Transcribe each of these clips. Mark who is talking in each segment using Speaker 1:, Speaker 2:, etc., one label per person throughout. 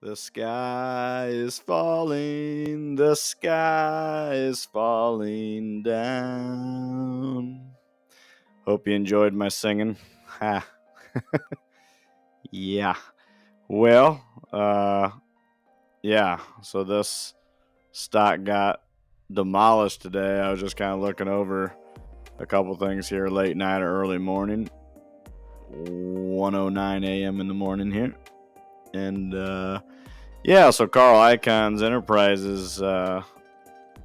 Speaker 1: The sky is falling, the sky is falling down. Hope you enjoyed my singing. Ha. Yeah. Well, yeah. So this stock got demolished today. I was just kind of looking over a couple things here late night or early morning. 1:09 a.m. in the morning here. And yeah, so Carl Icahn's Enterprises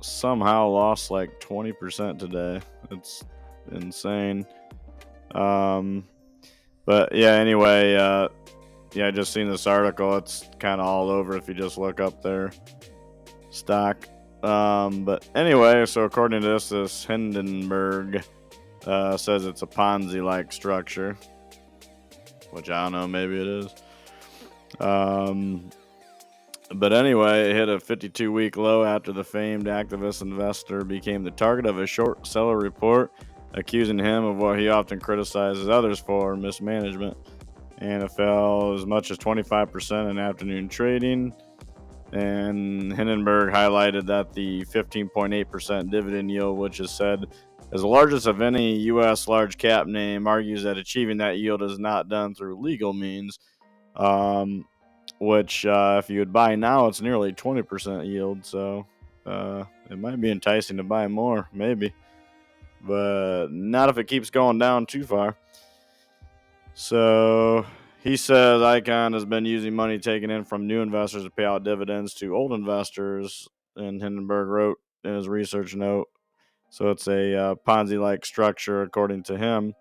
Speaker 1: somehow lost like 20% today. It's insane. But yeah, anyway, yeah, I just seen this article. It's kind of all over if you just look up their stock. But anyway, so according to this Hindenburg says it's a Ponzi-like structure, which I don't know, maybe it is. But anyway, it hit a 52-week low after the famed activist investor became the target of a short seller report accusing him of what he often criticizes others for, mismanagement. And it fell as much as 25% in afternoon trading. And Hindenburg highlighted that the 15.8% dividend yield, which is said as the largest of any U.S. large cap name, argues that achieving that yield is not done through legal means. Which if you would buy now, it's nearly 20% yield. So it might be enticing to buy more, maybe. But not if it keeps going down too far. So he says Icahn has been using money taken in from new investors to pay out dividends to old investors, and Hindenburg wrote in his research note. So it's a Ponzi-like structure, according to him.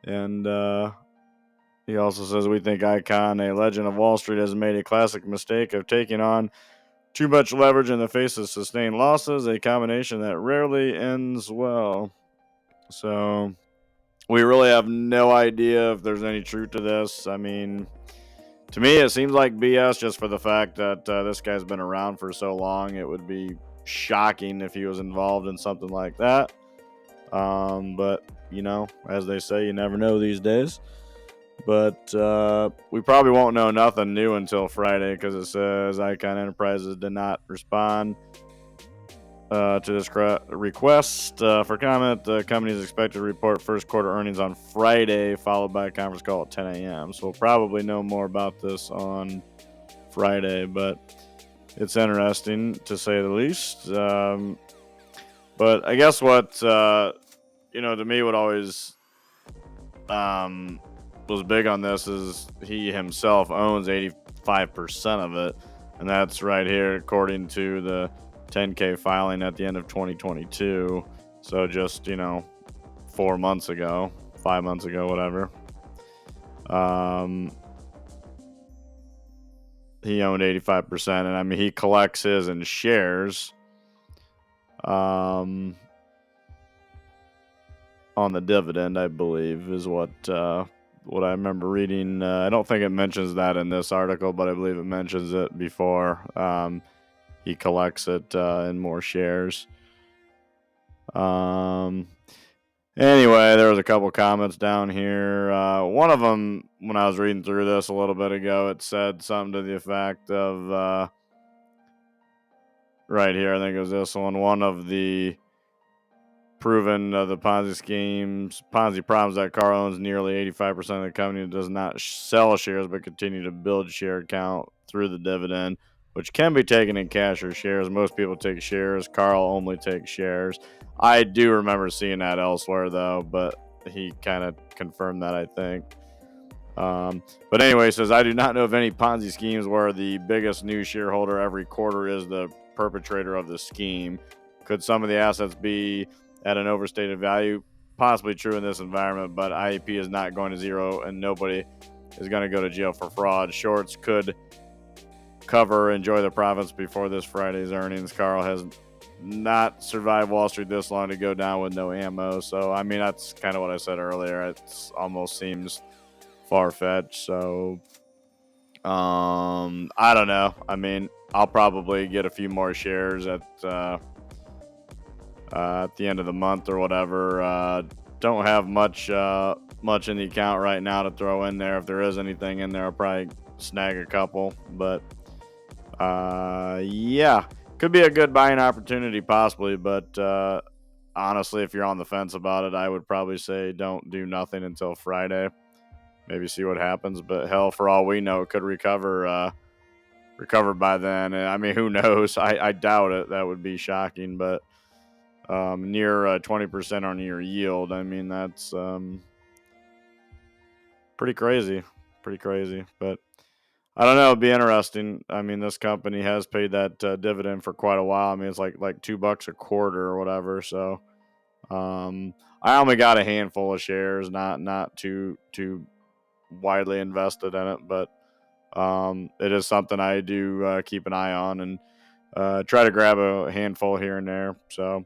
Speaker 1: And he also says, we think Icahn, a legend of Wall Street, has made a classic mistake of taking on too much leverage in the face of sustained losses, a combination that rarely ends well. So we really have no idea if there's any truth to this. I mean, to me, it seems like BS just for the fact that this guy's been around for so long. It would be shocking if he was involved in something like that. But, you know, as they say, you never know these days. But we probably won't know nothing new until Friday because it says Icahn Enterprises did not respond to this request for comment. The company is expected to report first quarter earnings on Friday, followed by a conference call at 10 a.m. So we'll probably know more about this on Friday, but it's interesting to say the least. But I guess what, to me, what always was big on this is he himself owns 85% of it, and that's right here according to the 10-K filing at the end of 2022. So just 4 months ago, 5 months ago, whatever. He owned 85%, and I mean he collects his in shares on the dividend, I believe, is what I remember reading. I don't think it mentions that in this article, but I believe it mentions it before. He collects it in more shares. Anyway, there was a couple comments down here. One of them, when I was reading through this a little bit ago, it said something to the effect of, right here, I think it was this one of the proven the Ponzi problems that Carl owns nearly 85% of the company does not sell shares but continue to build share count through the dividend, which can be taken in cash or shares. Most people take shares. Carl only takes shares. I do remember seeing that elsewhere, though, but he kind of confirmed that, I think. But anyway, he says, I do not know of any Ponzi schemes where the biggest new shareholder every quarter is the perpetrator of the scheme. Could some of the assets be at an overstated value? Possibly true in this environment, but IEP is not going to zero and nobody is going to go to jail for fraud. Shorts could enjoy the profits before this Friday's earnings. Carl has not survived Wall Street this long to go down with no ammo. So, I mean, that's kind of what I said earlier. It almost seems far-fetched. So, I don't know. I mean, I'll probably get a few more shares at the end of the month or whatever. Don't have much in the account right now to throw in there. If there is anything in there, I'll probably snag a couple. But Yeah, could be a good buying opportunity possibly, but honestly, if you're on the fence about it, I would probably say don't do nothing until Friday. Maybe see what happens, but hell, for all we know, it could recover by then. I mean, who knows? I doubt it. That would be shocking, but near 20% on your yield. I mean, that's pretty crazy. Pretty crazy. But I don't know. It'd be interesting. I mean, this company has paid that dividend for quite a while. I mean, it's like $2 a quarter or whatever. So I only got a handful of shares, not too widely invested in it, but it is something I do keep an eye on and try to grab a handful here and there. So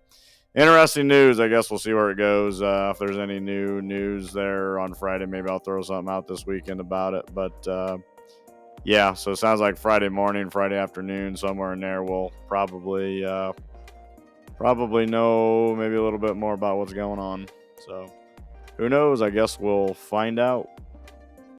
Speaker 1: interesting news. I guess we'll see where it goes. If there's any new news there on Friday, maybe I'll throw something out this weekend about it. But yeah, so it sounds like Friday morning, Friday afternoon, somewhere in there, we'll probably know maybe a little bit more about what's going on. So who knows? I guess we'll find out.